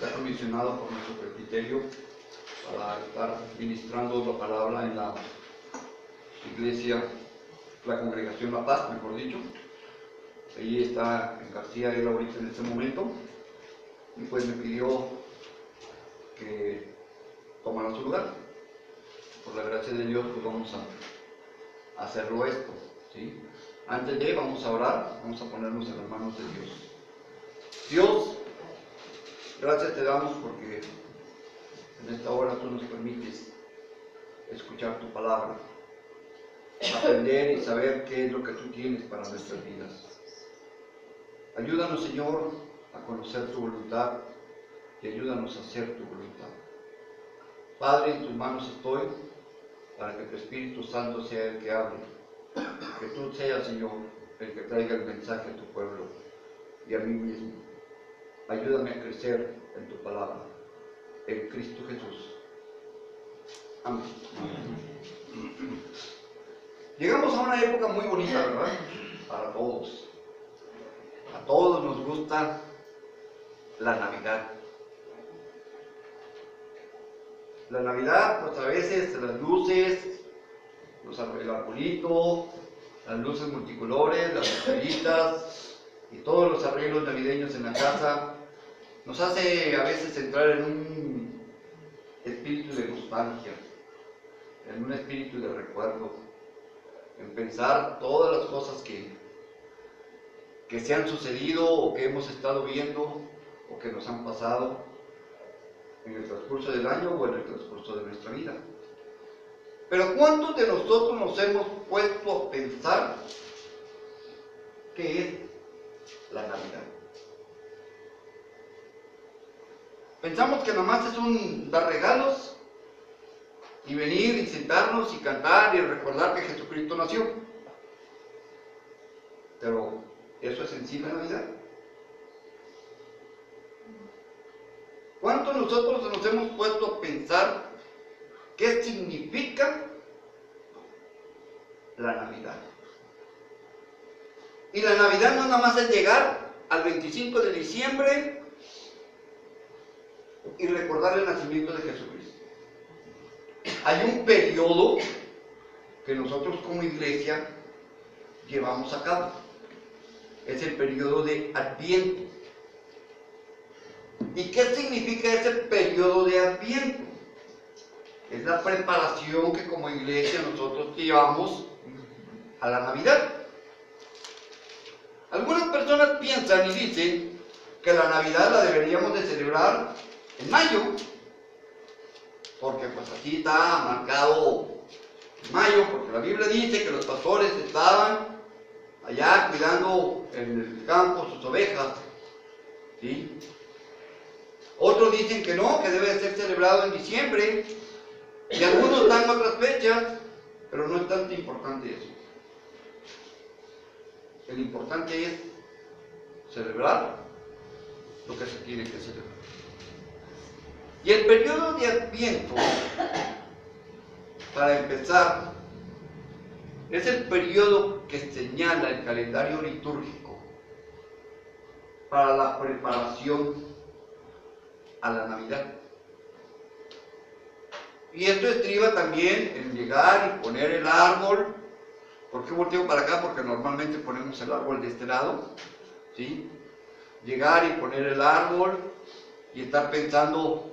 está comisionado por nuestro presbiterio para estar ministrando la palabra en la iglesia, la congregación La Paz, mejor dicho. Ahí está en García él ahorita en este momento, y pues me pidió que tomara su lugar. Por la gracia de Dios, pues vamos a hacerlo esto, ¿sí? Antes de, vamos a orar, vamos a ponernos en las manos de Dios. Dios, gracias te damos porque en esta hora tú nos permites escuchar tu palabra, aprender y saber qué es lo que tú tienes para nuestras vidas. Ayúdanos, Señor, a conocer tu voluntad y ayúdanos a hacer tu voluntad. Padre, en tus manos estoy para que tu Espíritu Santo sea el que hable, que tú seas, Señor, el que traiga el mensaje a tu pueblo y a mí mismo. Ayúdame a crecer en tu palabra, en Cristo Jesús. Amén. Llegamos a una época muy bonita, ¿verdad? Para todos. A todos nos gusta la Navidad. La Navidad, pues a veces las luces, el arbolito, las luces multicolores, las estrellitas y todos los arreglos navideños en la casa nos hace a veces entrar en un espíritu de nostalgia, en un espíritu de recuerdo, en pensar todas las cosas que se han sucedido o que hemos estado viendo o que nos han pasado en el transcurso del año o en el transcurso de nuestra vida. Pero ¿cuántos de nosotros nos hemos puesto a pensar qué es la Navidad? Pensamos que nomás es un dar regalos y venir y sentarnos y cantar y recordar que Jesucristo nació. Pero ¿eso es en sí la Navidad? ¿Cuántos de nosotros nos hemos puesto a pensar qué significa la Navidad? Y la Navidad no nada más es llegar al 25 de diciembre y recordar el nacimiento de Jesucristo. Hay un periodo que nosotros como iglesia llevamos a cabo. Es el periodo de Adviento. ¿Y qué significa ese periodo de Adviento? Es la preparación que como iglesia nosotros llevamos a la Navidad. Algunas personas piensan y dicen que la Navidad la deberíamos de celebrar en mayo, porque pues así está marcado en mayo, porque la Biblia dice que los pastores estaban allá cuidando en el campo sus ovejas, ¿sí? Otros dicen que no, que debe de ser celebrado en diciembre, y algunos dan otras fechas, pero no es tanto importante eso. El importante es celebrar lo que se tiene que celebrar. Y el periodo de Adviento, para empezar, es el periodo que señala el calendario litúrgico para la preparación a la Navidad. Y esto estriba también en llegar y poner el árbol. ¿Por qué volteo para acá? Porque normalmente ponemos el árbol de este lado, ¿sí? Llegar y poner el árbol y estar pensando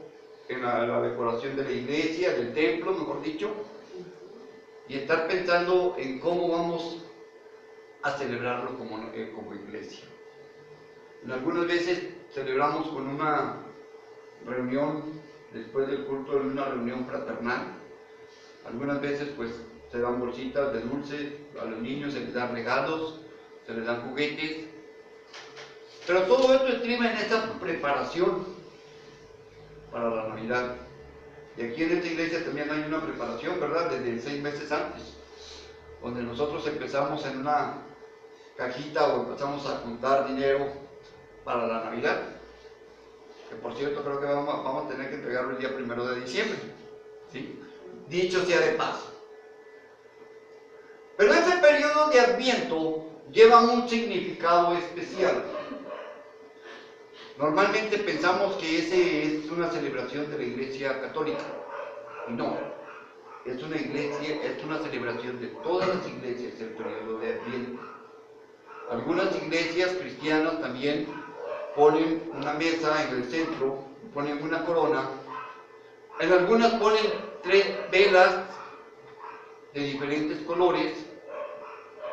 en la decoración de la iglesia, del templo, mejor dicho, y estar pensando en cómo vamos a celebrarlo como iglesia. En algunas veces celebramos con una reunión después del culto, en una reunión fraternal. Algunas veces pues se dan bolsitas de dulce a los niños, se les dan regalos, se les dan juguetes, pero todo esto estriba en esa preparación para la Navidad. Y aquí en esta iglesia también hay una preparación, ¿verdad? Desde 6 meses antes, donde nosotros empezamos en una cajita o empezamos a juntar dinero para la Navidad, que por cierto creo que vamos a tener que entregarlo el día 1 de diciembre, ¿sí? Dicho sea de paso. Pero ese periodo de Adviento lleva un significado especial. Normalmente pensamos que ese es una celebración de la Iglesia Católica, y no, es una celebración de todas las iglesias el periodo de Adviento. Algunas iglesias cristianas también ponen una mesa en el centro, ponen una corona, en algunas ponen 3 velas de diferentes colores,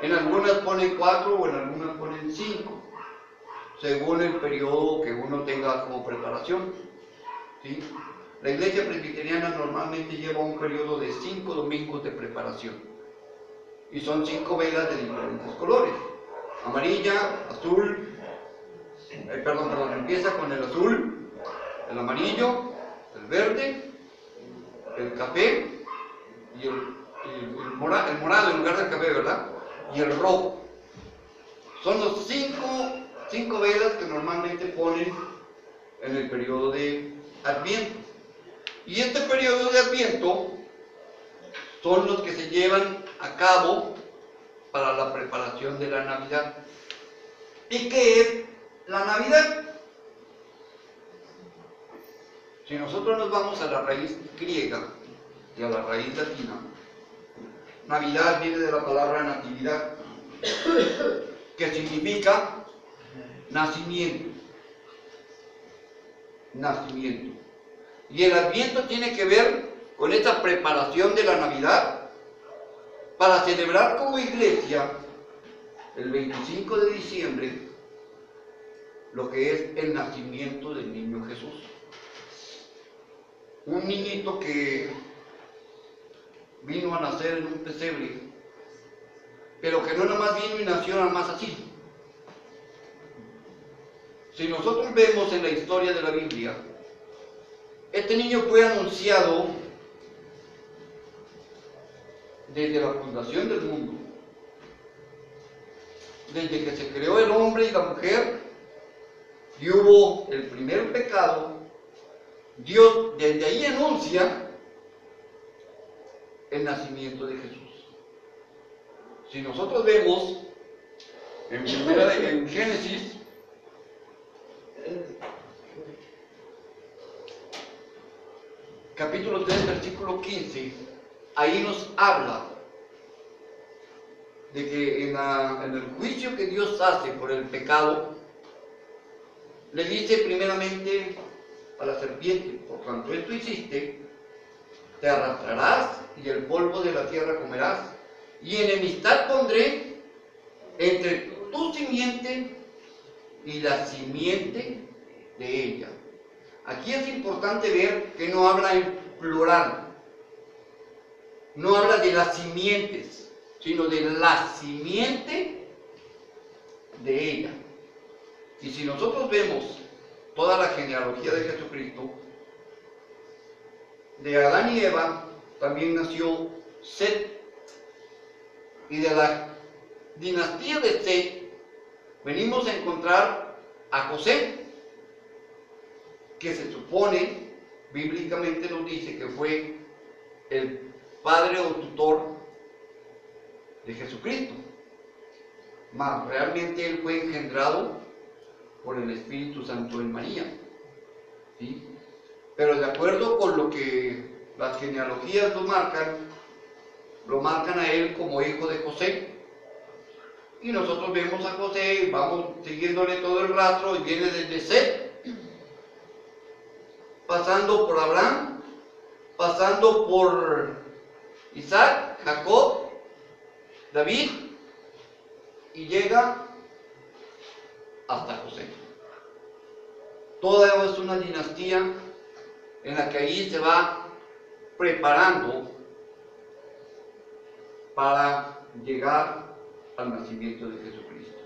en algunas ponen 4 o en algunas ponen 5, según el periodo que uno tenga como preparación, ¿sí? La iglesia presbiteriana normalmente lleva un periodo de 5 domingos de preparación, y son 5 velas de diferentes colores: amarilla, azul, empieza con el azul, el amarillo, el verde, el café y el morado en lugar del café, ¿verdad? Y el rojo. Son los 5 velas que normalmente ponen en el periodo de Adviento. Y este periodo de Adviento son los que se llevan a cabo para la preparación de la Navidad. ¿Y qué es la Navidad? Si nosotros nos vamos a la raíz griega y a la raíz latina, Navidad viene de la palabra natividad, que significa nacimiento. Nacimiento. Y el Adviento tiene que ver con esta preparación de la Navidad para celebrar como iglesia el 25 de diciembre lo que es el nacimiento del niño Jesús. Un niñito que vino a nacer en un pesebre, pero que no nomás vino y nació nada más así. Si nosotros vemos en la historia de la Biblia, este niño fue anunciado desde la fundación del mundo, desde que se creó el hombre y la mujer y hubo el primer pecado. Dios desde ahí anuncia el nacimiento de Jesús. Si nosotros vemos en Génesis, capítulo 3, versículo 15, ahí nos habla de que en el juicio que Dios hace por el pecado, le dice primeramente a la serpiente: por cuanto esto hiciste, te arrastrarás y el polvo de la tierra comerás, y enemistad pondré entre tu simiente y la simiente de ella. Aquí es importante ver que no habla en plural, no habla de las simientes, sino de la simiente de ella. Y si nosotros vemos toda la genealogía de Jesucristo, de Adán y Eva también nació Set, y de la dinastía de Set venimos a encontrar a José, que se supone, bíblicamente nos dice que fue el padre o tutor de Jesucristo, mas realmente él fue engendrado por el Espíritu Santo en María, ¿sí? Pero de acuerdo con lo que las genealogías lo marcan a él como hijo de José. Y nosotros vemos a José y vamos siguiéndole todo el rastro, y viene desde Set, pasando por Abraham, pasando por Isaac, Jacob, David, y llega hasta José. Toda es una dinastía en la que ahí se va preparando para llegar al nacimiento de Jesucristo.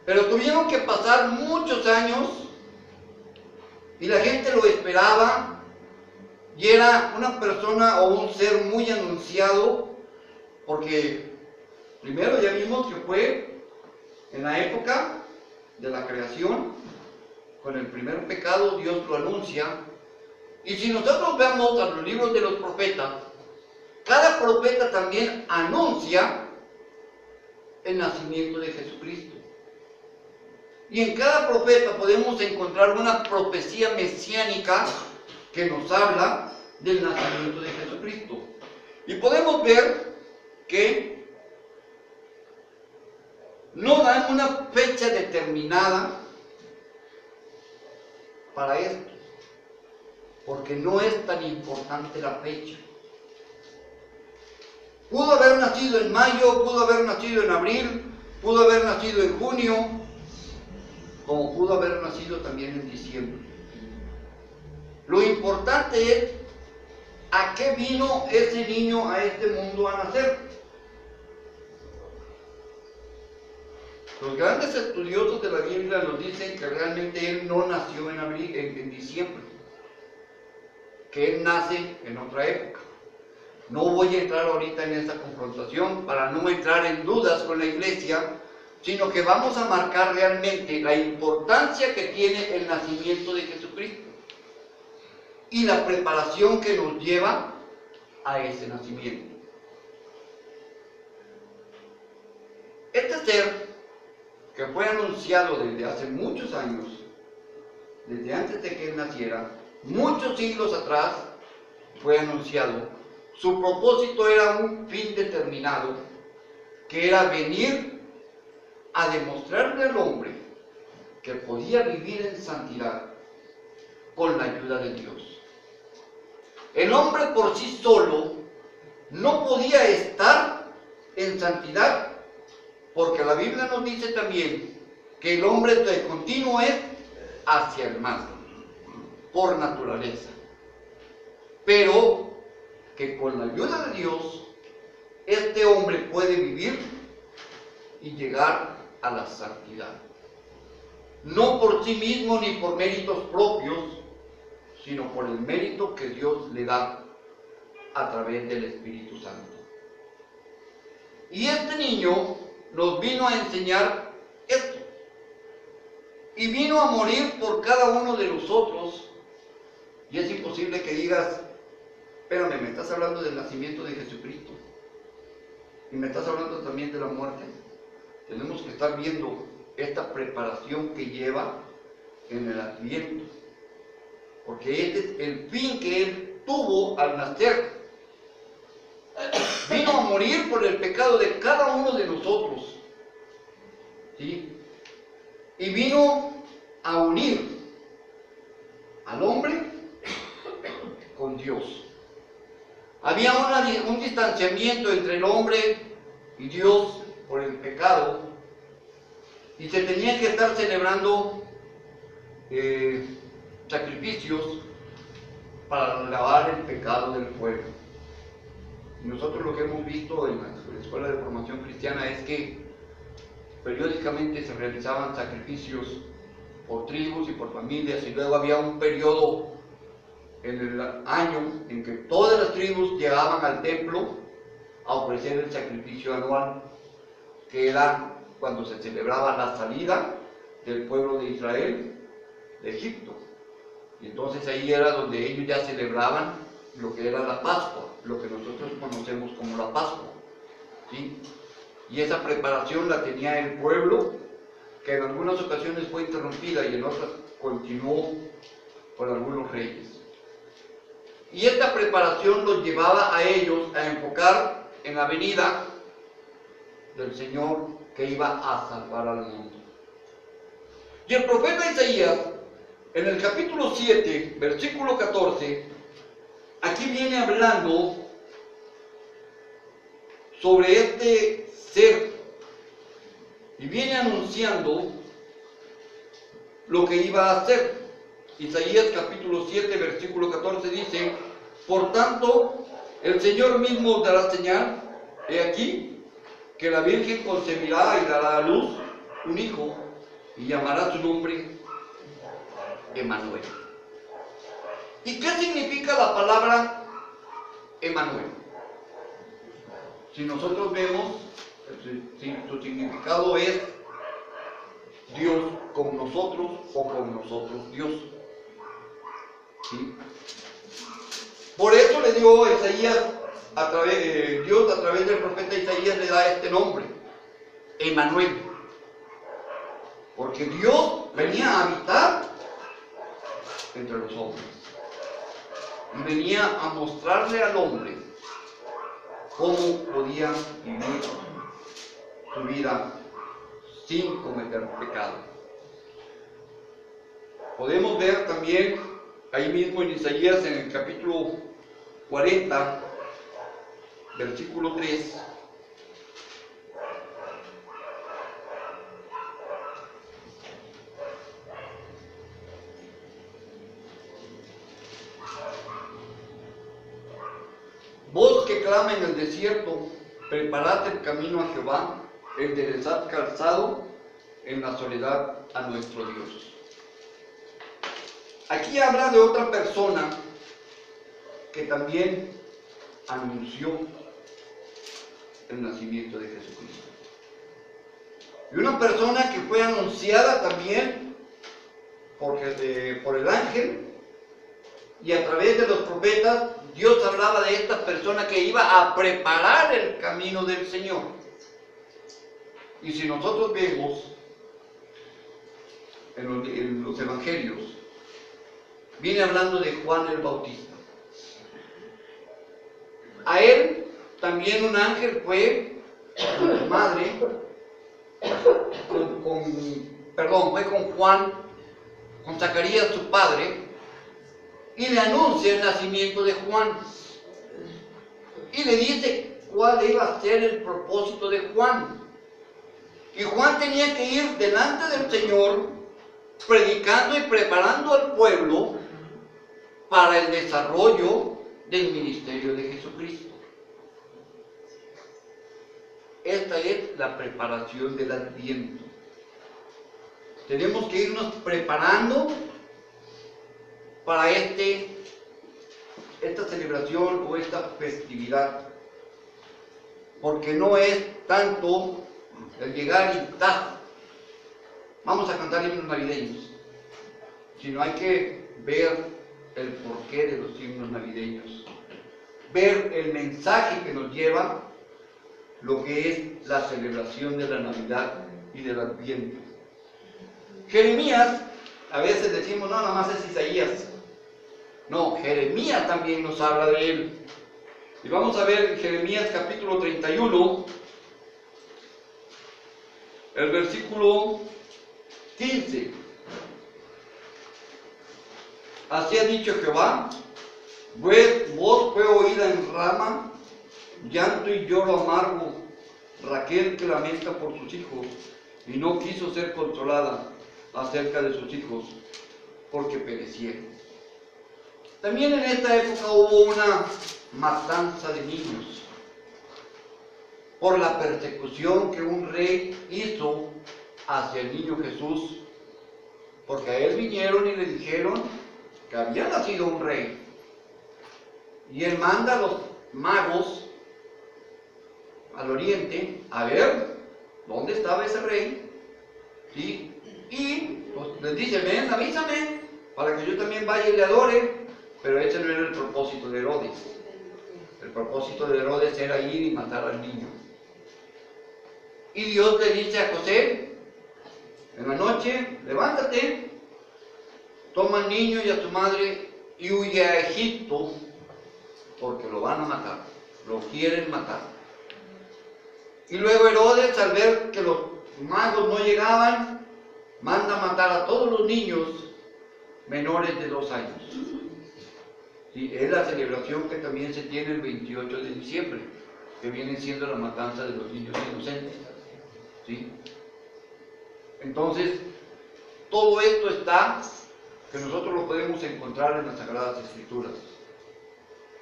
Pero tuvieron que pasar muchos años y la gente lo esperaba, y era una persona o un ser muy anunciado, porque primero ya vimos que fue en la época de la creación. Con el primer pecado Dios lo anuncia. Y si nosotros vemos a los libros de los profetas, cada profeta también anuncia el nacimiento de Jesucristo. Y en cada profeta podemos encontrar una profecía mesiánica que nos habla del nacimiento de Jesucristo. Y podemos ver que no dan una fecha determinada para esto, porque no es tan importante la fecha. Pudo haber nacido en mayo, pudo haber nacido en abril, pudo haber nacido en junio, como pudo haber nacido también en diciembre. Lo importante es a qué vino ese niño a este mundo a nacer. Los grandes estudiosos de la Biblia nos dicen que realmente él no nació en diciembre, que él nace en otra época. No voy a entrar ahorita en esa confrontación para no entrar en dudas con la iglesia, sino que vamos a marcar realmente la importancia que tiene el nacimiento de Jesucristo y la preparación que nos lleva a ese nacimiento. Este ser que fue anunciado desde hace muchos años, desde antes de que él naciera, muchos siglos atrás, fue anunciado. Su propósito era un fin determinado, que era venir a demostrarle al hombre que podía vivir en santidad con la ayuda de Dios. El hombre por sí solo no podía estar en santidad, porque la Biblia nos dice también que el hombre de continuo es hacia el mal, por naturaleza. Pero que con la ayuda de Dios, este hombre puede vivir y llegar a la santidad. No por sí mismo ni por méritos propios, sino por el mérito que Dios le da a través del Espíritu Santo. Y este niño nos vino a enseñar esto. Y vino a morir por cada uno de nosotros. Y es imposible que digas, espérame, me estás hablando del nacimiento de Jesucristo. Y me estás hablando también de la muerte. Tenemos que estar viendo esta preparación que lleva en el Adviento. Porque este es el fin que Él tuvo al nacer. Vino a morir por el pecado de cada uno de nosotros. ¿Sí? Y vino a unir al hombre con Dios. Había un distanciamiento entre el hombre y Dios por el pecado, y se tenía que estar celebrando sacrificios para lavar el pecado del pueblo. Y nosotros lo que hemos visto en la Escuela de Formación Cristiana es que periódicamente se realizaban sacrificios por tribus y por familias, y luego había un periodo en el año en que todas las tribus llegaban al templo a ofrecer el sacrificio anual, que era cuando se celebraba la salida del pueblo de Israel de Egipto. Y entonces ahí era donde ellos ya celebraban lo que era la Pascua, lo que nosotros conocemos como la Pascua, ¿sí? Y esa preparación la tenía el pueblo, que en algunas ocasiones fue interrumpida y en otras continuó por algunos reyes. Y esta preparación los llevaba a ellos a enfocar en la venida del Señor que iba a salvar al mundo. Y el profeta Isaías, en el capítulo 7, versículo 14, aquí viene hablando sobre este ser y viene anunciando lo que iba a hacer. Isaías capítulo 7, versículo 14 dice: por tanto, el Señor mismo dará señal, he aquí, que la Virgen concebirá y dará a luz un hijo, y llamará su nombre Emmanuel. ¿Y qué significa la palabra Emmanuel? Si nosotros vemos, su significado es Dios con nosotros o con nosotros Dios. ¿Sí? Por eso le dio Isaías, Dios a través del profeta Isaías le da este nombre, Emmanuel. porque Dios venía a habitar entre los hombres y venía a mostrarle al hombre cómo podía vivir su vida sin cometer pecado. Podemos ver también ahí mismo en Isaías, en el capítulo 40, versículo 3. Voz que clama en el desierto, preparad el camino a Jehová, enderezad calzado en la soledad a nuestro Dios. Aquí habla de otra persona que también anunció el nacimiento de Jesucristo. Y una persona que fue anunciada también por el ángel, y a través de los profetas Dios hablaba de esta persona que iba a preparar el camino del Señor. Y si nosotros vemos en los evangelios, viene hablando de Juan el Bautista. A él también un ángel fue con su madre, fue con Juan, con Zacarías su padre, y le anuncia el nacimiento de Juan. Y le dice cuál iba a ser el propósito de Juan. Y Juan tenía que ir delante del Señor, predicando y preparando al pueblo para el desarrollo del ministerio de Jesucristo. Esta es la preparación del Adviento. Tenemos que irnos preparando para esta celebración o esta festividad, porque no es tanto el llegar y vamos a cantar himnos navideños, sino hay que ver el porqué de los himnos navideños, ver el mensaje que nos lleva lo que es la celebración de la Navidad y del Adviento. Jeremías, a veces decimos, no, nada más es Isaías. No, Jeremías también nos habla de él. Y vamos a ver en Jeremías capítulo 31, el versículo 15. Así ha dicho Jehová, voz fue oída en Rama, llanto y lloro amargo, Raquel que lamenta por sus hijos, y no quiso ser consolada acerca de sus hijos, porque perecieron. También en esta época hubo una matanza de niños por la persecución que un rey hizo hacia el niño Jesús, porque a él vinieron y le dijeron que había nacido un rey, y él manda a los magos al oriente a ver dónde estaba ese rey, ¿sí? Y pues, les dice, ven, avísame para que yo también vaya y le adore. Pero ese no era el propósito de Herodes. El propósito de Herodes era ir y matar al niño. Y Dios le dice a José en la noche, levántate, toma al niño y a su madre y huye a Egipto, porque lo van a matar, lo quieren matar. Y luego Herodes, al ver que los magos no llegaban, manda a matar a todos los niños menores de 2 años. Sí, es la celebración que también se tiene el 28 de diciembre, que viene siendo la matanza de los niños inocentes. ¿Sí? Entonces, todo esto está, que nosotros lo podemos encontrar en las Sagradas Escrituras.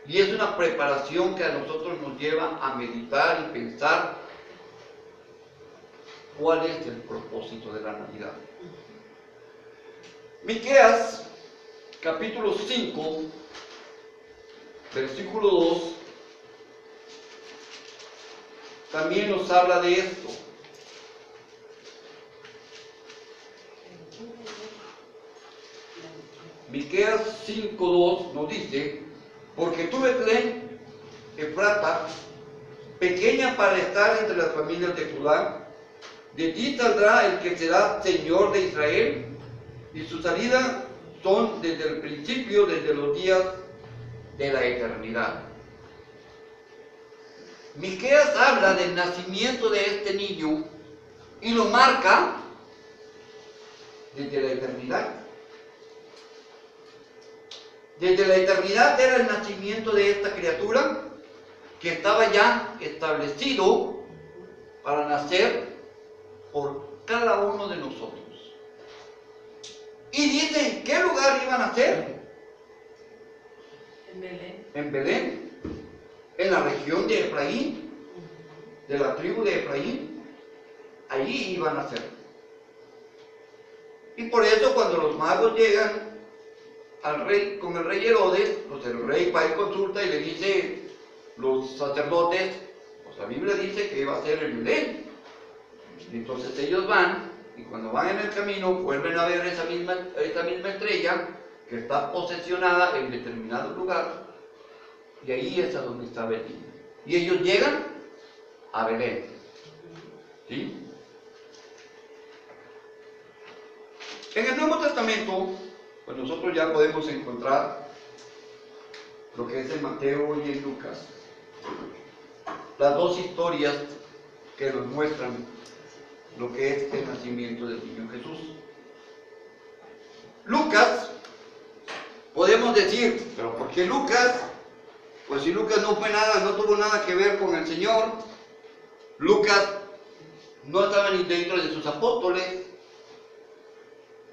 Y es una preparación que a nosotros nos lleva a meditar y pensar cuál es el propósito de la Navidad. Miqueas, capítulo 5, versículo 2, también nos habla de esto. Miqueas 5:2 nos dice, porque tú, Betlén, Efrata, pequeña para estar entre las familias de Judá, De ti saldrá el que será Señor de Israel, y su salida son desde el principio, desde los días de la eternidad. Miqueas habla del nacimiento de este niño y lo marca desde la eternidad. Desde la eternidad era el nacimiento de esta criatura que estaba ya establecido para nacer por cada uno de nosotros. Y dice, ¿en qué lugar iba a nacer? En Belén. En Belén, en la región de Efraín, de la tribu de Efraín. Allí iba a nacer. Y por eso cuando los magos llegan al rey, con el rey Herodes, pues el rey va y consulta y le dice, los sacerdotes, pues la Biblia dice que iba a ser en Belén. Entonces ellos van, y cuando van en el camino vuelven a ver esa misma estrella que está posesionada en determinado lugar, y ahí es a donde está Belén. Y ellos llegan a Belén. ¿Sí? En el Nuevo Testamento, pues nosotros ya podemos encontrar lo que es en Mateo y en Lucas, las dos historias que nos muestran lo que es el nacimiento del niño Jesús. Lucas, podemos decir, pero ¿por qué Lucas? Pues si Lucas no tuvo nada que ver con el Señor. Lucas no estaba ni dentro de sus apóstoles.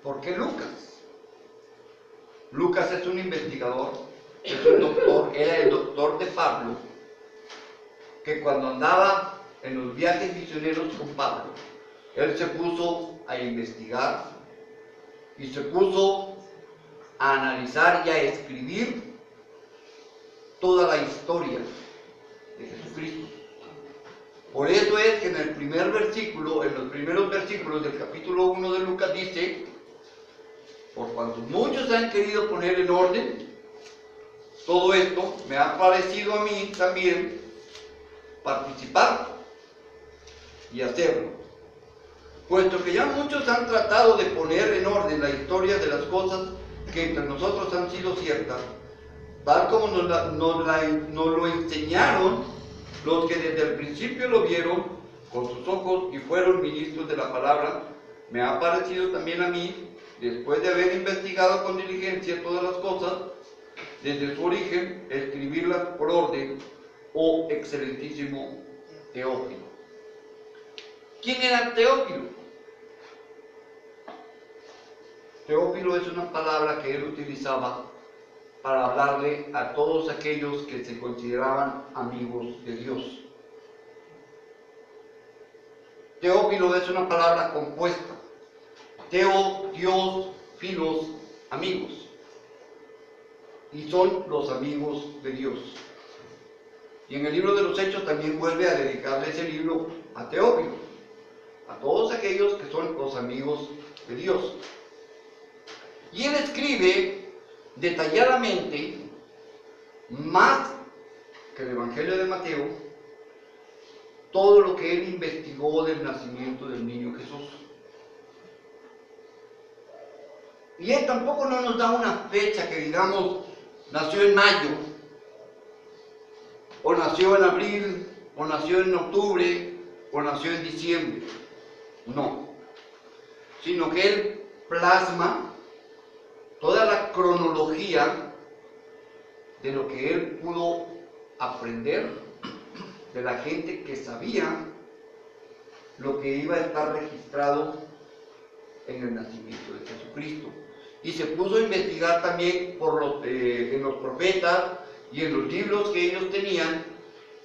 ¿Por qué Lucas? Lucas es un investigador, es un doctor, era el doctor de Pablo, que cuando andaba en los viajes misioneros con Pablo, él se puso a investigar y se puso a analizar y a escribir toda la historia de Jesucristo. Por eso es que en el primer versículo, en los primeros versículos del capítulo 1 de Lucas dice, por cuanto muchos han querido poner en orden todo esto, me ha parecido a mí también participar y hacerlo. Puesto que ya muchos han tratado de poner en orden la historia de las cosas que entre nosotros han sido ciertas, tal como nos lo enseñaron los que desde el principio lo vieron con sus ojos y fueron ministros de la palabra, me ha parecido también a mí, después de haber investigado con diligencia todas las cosas, desde su origen, escribirlas por orden, oh excelentísimo Teófilo. ¿Quién era Teófilo? Teófilo es una palabra que él utilizaba para hablarle a todos aquellos que se consideraban amigos de Dios. Teófilo es una palabra compuesta. Teo, Dios, filos, amigos. Y son los amigos de Dios. Y en el libro de los Hechos también vuelve a dedicarle ese libro a Teófilo, a todos aquellos que son los amigos de Dios. Y él escribe detalladamente, más que el Evangelio de Mateo, todo lo que él investigó del nacimiento del niño Jesús. Y él tampoco no nos da una fecha que digamos, nació en mayo, o nació en abril, o nació en octubre, o nació en diciembre. No. Sino que él plasma toda la cronología de lo que él pudo aprender de la gente que sabía lo que iba a estar registrado en el nacimiento de Jesucristo. Y se puso a investigar también en los profetas y en los libros que ellos tenían,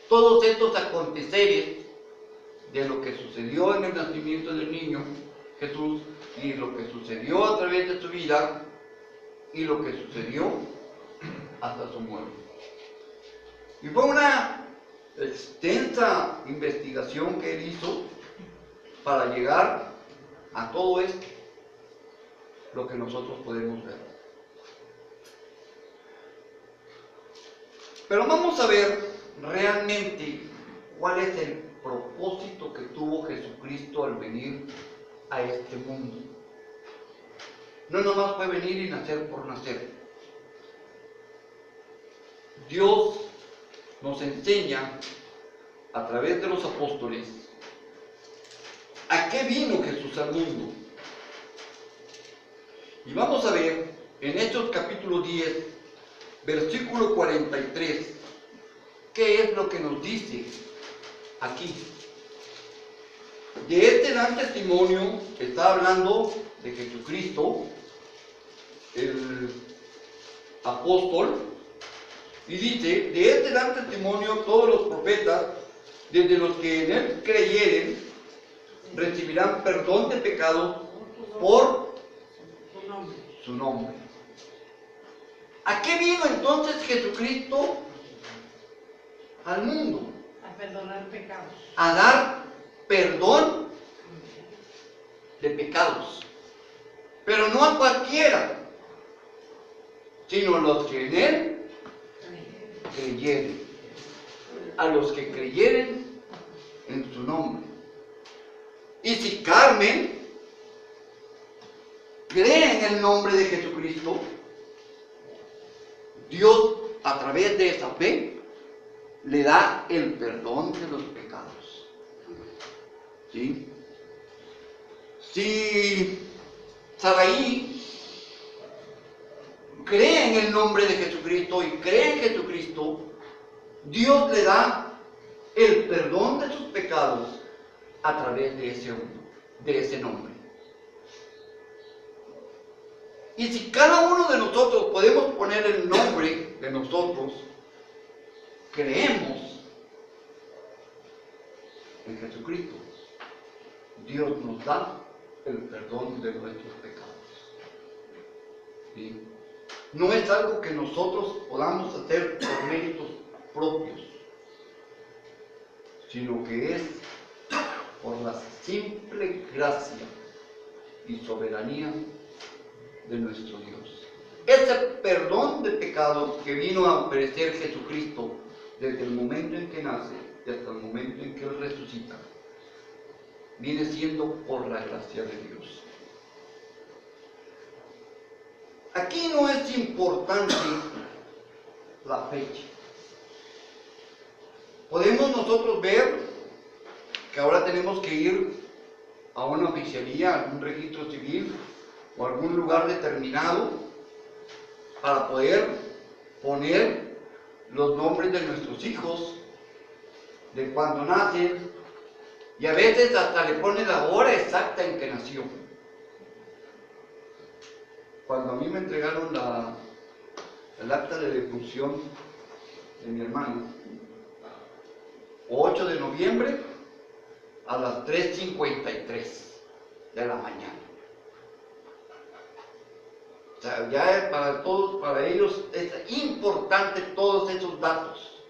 todos estos aconteceres de lo que sucedió en el nacimiento del niño Jesús y lo que sucedió a través de su vida y lo que sucedió hasta su muerte. Y fue una extensa investigación que él hizo para llegar a todo esto, lo que nosotros podemos ver. Pero vamos a ver realmente cuál es propósito que tuvo Jesucristo al venir a este mundo. No nomás fue venir y nacer por nacer. Dios nos enseña a través de los apóstoles a qué vino Jesús al mundo. Y vamos a ver en Hechos capítulo 10, versículo 43, qué es lo que nos dice aquí. De este dan testimonio, está hablando de Jesucristo, el apóstol, y dice, de este dan testimonio todos los profetas, desde los que en él creyeren, recibirán perdón de pecados por su nombre. ¿A qué vino entonces Jesucristo al mundo? A perdonar pecados. A dar perdón de pecados. Pero no a cualquiera, sino a los que en él creyeren. A los que creyeren en su nombre. Y si Carmen cree en el nombre de Jesucristo, Dios, a través de esa fe, le da el perdón de los pecados. ¿Sí? Si Saraí cree en el nombre de Jesucristo y cree en Jesucristo, Dios le da el perdón de sus pecados a través de ese nombre. Y si cada uno de nosotros podemos poner el nombre de nosotros, creemos en Jesucristo, Dios nos da el perdón de nuestros pecados. ¿Sí? No es algo que nosotros podamos hacer por méritos propios, sino que es por la simple gracia y soberanía de nuestro Dios. Ese perdón de pecados que vino a ofrecer Jesucristo desde el momento en que nace y hasta el momento en que Él resucita, viene siendo por la gracia de Dios. Aquí no es importante la fecha. Podemos nosotros ver que ahora tenemos que ir a una oficialía, a algún registro civil o a algún lugar determinado para poder poner los nombres de nuestros hijos, de cuando nacen, y a veces hasta le pone la hora exacta en que nació. Cuando a mí me entregaron el acta de defunción de mi hermano, 8 de noviembre a las 3:53 de la mañana. O sea, ya para todos, para ellos es importante todos esos datos.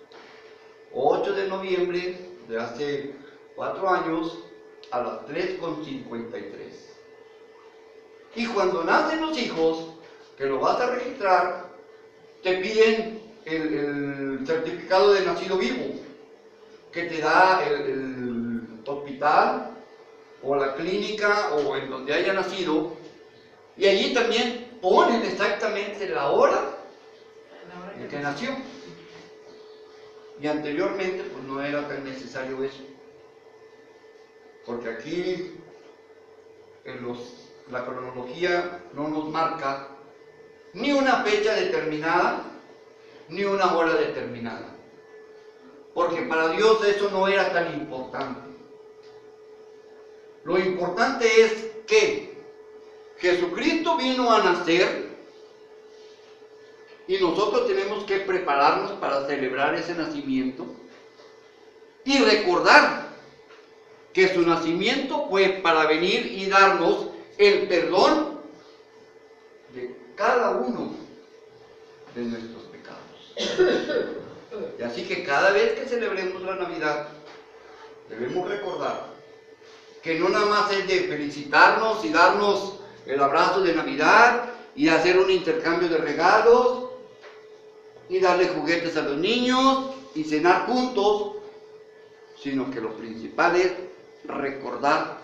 8 de noviembre de hace 4 años a las 3:53. Y cuando nacen los hijos, que lo vas a registrar, te piden el certificado de nacido vivo, que te da el hospital o la clínica o en donde haya nacido, y allí también ponen exactamente la hora en que nació. Y anteriormente pues no era tan necesario eso, porque aquí la cronología no nos marca ni una fecha determinada ni una hora determinada, porque para Dios eso no era tan importante. Lo importante es que Jesucristo vino a nacer y nosotros tenemos que prepararnos para celebrar ese nacimiento y recordar que su nacimiento fue para venir y darnos el perdón de cada uno de nuestros pecados. Y así que cada vez que celebremos la Navidad, debemos recordar que no nada más es de felicitarnos y darnos el abrazo de Navidad y hacer un intercambio de regalos y darle juguetes a los niños y cenar juntos, sino que lo principal es recordar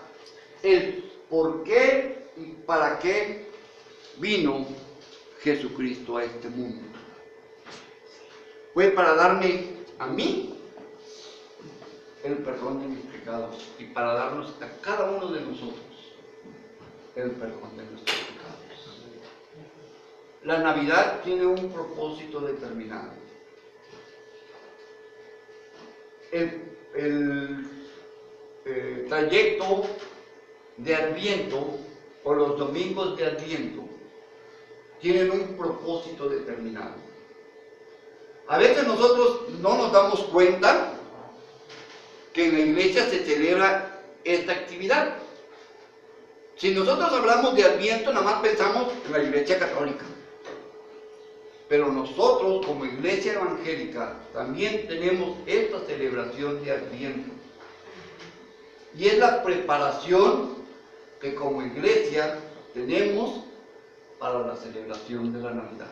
el por qué y para qué vino Jesucristo a este mundo. Fue para darme a mí el perdón de mis pecados y para darnos a cada uno de nosotros el perdón de nuestros pecados. La Navidad tiene un propósito determinado. El trayecto de Adviento o los domingos de Adviento tienen un propósito determinado. A veces nosotros no nos damos cuenta que en la iglesia se celebra esta actividad. Si nosotros hablamos de Adviento, nada más pensamos en la iglesia católica. Pero nosotros, como iglesia evangélica, también tenemos esta celebración de Adviento. Y es la preparación que como iglesia tenemos para la celebración de la Navidad.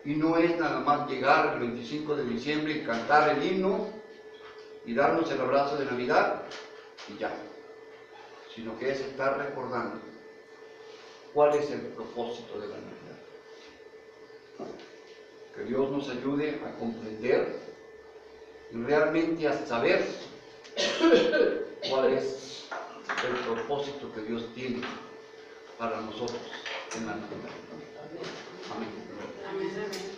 Y no es nada más llegar el 25 de diciembre y cantar el himno y darnos el abrazo de Navidad y ya, sino que es estar recordando cuál es el propósito de la Navidad. Que Dios nos ayude a comprender y realmente a saber cuál es el propósito que Dios tiene para nosotros en la Navidad. Amén. Amén.